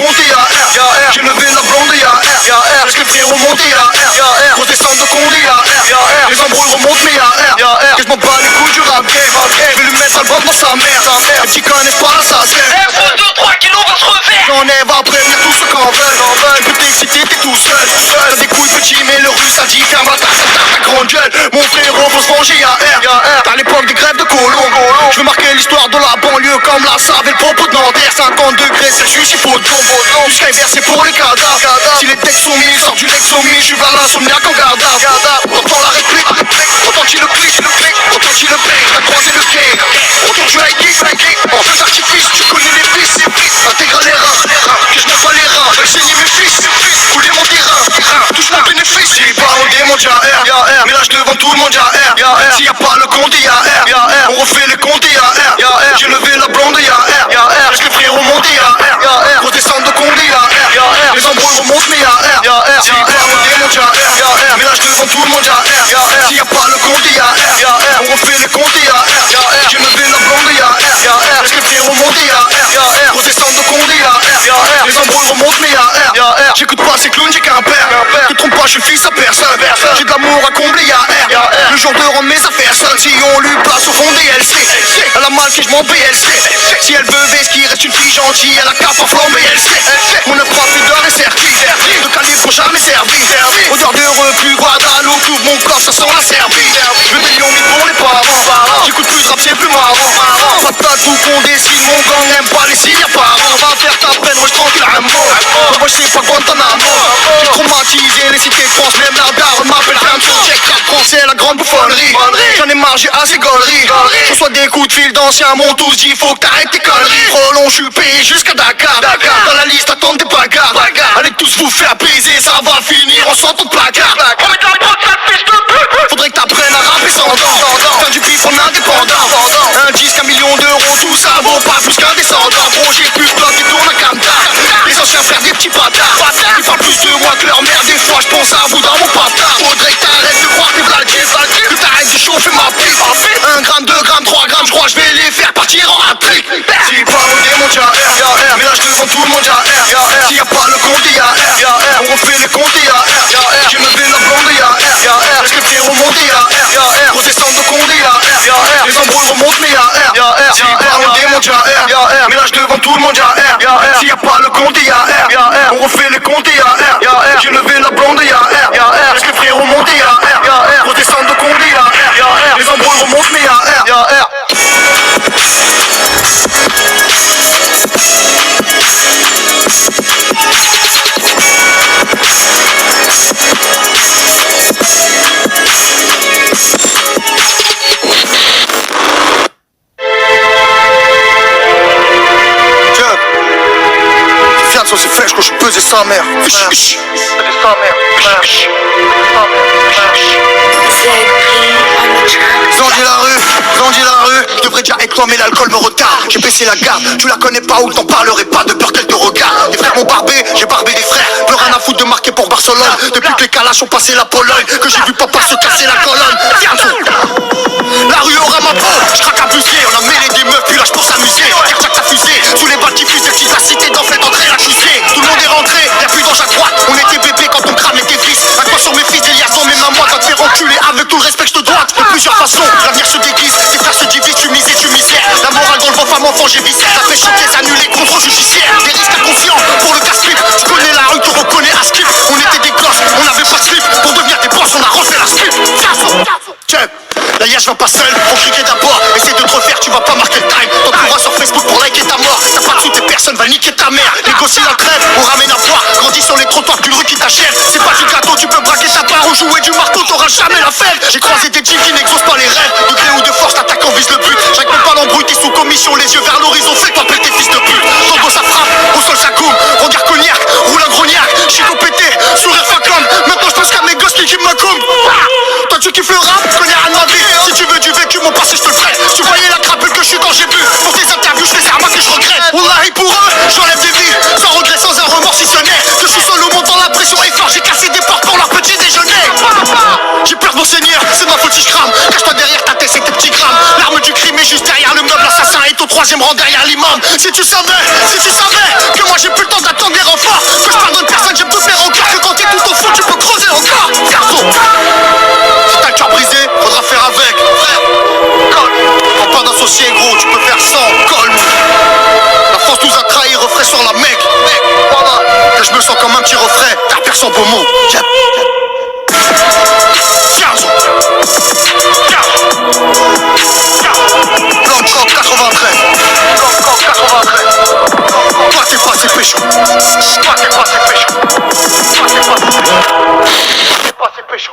compter, y'a R. J'ai levé la blonde, y'a R. Laisse les frérots monter, y'a R. Grosse descente de Condé, y'a R. Les embrouilles remontent, mais y'a R. Que je m'en bats les couilles du rap game. Je vais lui mettre un bande dans sa mère. Les petits connaissent pas l'assassin. Faut 2-3 kilos, on va se refaire. J'en ai, va prévenir tous ceux qu'en veulent. Tu peux t'exciter, t'es tout seul. T'as des couilles petits, mais le russe a dit ferme la tasse, ta grande gueule. Mon frérot, faut se venger, y'a R. T'as l'époque des grèves de colons. Je veux marquer l'histoire de la banlieue comme la Save et le propos de Nanterre. 50 degrés Celsius, il faut de l'ombre. Jusqu'à inverser pour les cadavres. Si les textes sont mis, sort du Lexomie. Je suis vers l'insomniaque en garde. Entends la réplique, entends-tu le clic, entends-tu le play, t'as croisé le cake. Entends tu high kick, en feu d'artifice, tu connais les fils. Intègre les reins, que je n'aime pas les reins. Veulent saigner mes fils, couler mon terrain. Touche mon bénéfice, j'ai pas au démon, y'a R. Mais là je devant tout le monde, y'a R. S'il y a pas le compte, y'a R. On refait les comptes, y'a R. J'ai levé la blonde, y'a R. Laisse les frérots monter, y'a R. Grosse descente de Condé, y'a R. Les embrouilles remontent, mais y'a R. J'ai pas au démon, y'a R. Mais là je devant tout le monde, y'a R. S'il y a pas le compte, y'a R. On refait les comptes, y'a R. J'ai levé la blonde, y'a R. Laisse les frérots monter, y'a R. Grosse descente de Condé, y'a R. Les embrouilles remontent, mais y'a R. J'écoute pas ces clowns, j'ai qu'un père. Te trompe pas, je suis fils à personne. J'ai de l'amour à combler, y'a R. Le jour de rendre mes affaires seules, si on lui place au fond DLC. Elle a mal que je m'en BLC. Si elle veut ce qui reste une fille gentille, elle a qu'à pas flamber, elle sait. Mon approche d'heure est sertie. De calibre jamais servi. Odeur de reflux, Guadeloupe, tout mon corps, ça sent la Serbie. Je veux des lions mis pour les parents. J'écoute plus rap, c'est plus marrant. Pas de tout qu'on décide, mon gang n'aime pas les signes apparents. Va faire ta peine, moi je tranquille un mot. Moi je sais pas Guantanamo. J'ai traumatisé les cités de France, même la daronne m'appelle plein de choses. Check rap français, la grande bouffonnerie. J'en ai marre, j'ai assez gaulerie. Je reçois des coups de fil d'anciens, m'ont tous dit faut que t'arrêtes tes conneries. Trop long, je suis payé jusqu'à Dakar. Dans la liste, attendent des bagarres. Allez tous vous faire baiser, ça va finir en sortant de placard. On met dans le pot, ça fils de pute. Faudrait que t'apprennes à rapper sans dents. Faire du pif en indépendant. Un disque, 1 million d'euros, tout ça vaut pas plus qu'un descendant. Projet plus bloc et tourne à Camta. Les anciens frères des petits bâtards. Ils parlent plus de moi que leur mère. Des fois je pense à vous dans mon patard. Faudrait que t'arrêtes de croire tes blagues. Que t'arrêtes de chauffer ma pipe. 1 gramme, 2 grammes, 3 grammes, je crois que je vais les faire partir en hat-trick. Si pas au démon, y'a R. Mais là je devant tout le monde, y'a R. S'il y a pas le compte, y'a R. On refait les comptes, y'a R. J'ai levé la blonde, y'a R. Laisse les frérots monter, y'a R. Grosse descente de Condé, y'a R. Les embrouilles remontent, mais y'a R. Si pas au démon, y'a R. Mais là je devant tout le monde, y'a R. S'il y a pas le compte, y'a R. On refait les comptes, y'a R. J'ai levé la blonde, y'a R. Laisse les frérots monter, y'a R. Grosse descente de Condé, y'a R. Les embrouilles remontent, mais y'a R. C'est fraîche quand je suis pesé sa mère. Zandy la rue, je devrais déjà être toi mais l'alcool me retarde. J'ai baissé la garde, tu la connais pas ou t'en parlerai pas de peur qu'elle te regarde. Les frères m'ont barbé, j'ai barbé des frères. Plus rien à foutre de marquer pour Barcelone. Depuis que les calaches ont passé la Pologne, que j'ai vu papa se casser la colonne. La rue aura ma peau, je craque abusé. On a mêlé des meufs puis lâche pour s'amuser. Tire ta fusée, sous les balles qui fusent, celle qui a cité d'en fait entrer l'accusé. Tout le monde est rentré, y'a plus d'ange à droite. On était bébés quand on cramait tes fils. Un quoi sur mes fils, des liaisons, même à moi, va te faire enculer avec tout le respect que je te dois. De plusieurs façons, l'avenir se déguise, tes frères se divisent, tu misais, tu misères. La morale dans le vent, femme, enfant, j'ai viscère. Ça fait chanter, annulé, contrôle judiciaire. Des risques inconscients pour le casse-clip. Tu connais la rue, tu reconnais à skip. On était des gosses, on avait pas de slip. Pour devenir des boss, on a refait la slip. Check. Là hier je vais pas seul, faut cliquer d'abord. Essaye de te refaire, tu vas pas marquer le time. T'en trouveras sur Facebook pour liker ta mort. T'as pas de sous, tes personnes va niquer ta mère. Négocie la crève, on ramène à boire. Grandis sur les trottoirs, plus le rue qui t'achève. C'est pas du gâteau, tu peux braquer ta part ou jouer du marteau, t'auras jamais la fête. J'ai croisé des types qui n'exaucent pas les rêves. De gré ou de force, t'attaquant vise le but. J'arrive même pas l'embrouille, t'es sous commission, les yeux vers l'horizon. Fais-toi péter, fils de pute. Ton dos ça frappe, au sol ça coupe. Regard cognac, roule un grognac. Chico pété, sourire faclum. Maintenant je pense qu'à mes gosses qui kiffent ma coupe. Toi tu kiffes le rap, je connais rien de ma vie. Si tu veux du vécu, mon passé je te le ferai. Si tu voyais la crapule que je suis quand j'ai bu. Pour tes interviews, je fais ça à moi que je regrette. Wallahi pour eux, j'enlève des vies. Sans regret, sans un remords si ce n'est que je suis seul au monde dans la pression et fort. J'ai cassé des portes pour leur petit déjeuner. J'ai peur de mon seigneur, c'est ma faute si je crame. Cache-toi derrière ta tête, c'est tes petits grammes. L'arme du crime est juste derrière le meuble assassin. médecin est au 3e rang derrière l'imam. Si tu savais que moi j'ai plus le temps d'attendre les renforts, que je pardonne personne, j'aime tout faire au cœur, que quand t'es tout au fond tu peux creuser encore. Garçon, si t'as le cœur brisé, faudra faire avec. Frère, calme, faut pas d'associer gros, tu peux faire sans. Calme, la France nous a trahis, refrain sur la mec. Voilà, que je me sens comme un petit refrain, t'as personne beau mot. Blanc 93. Toi t'es pas assez pécho. Toi t'es pas assez pécho. Toi t'es pas assez pécho.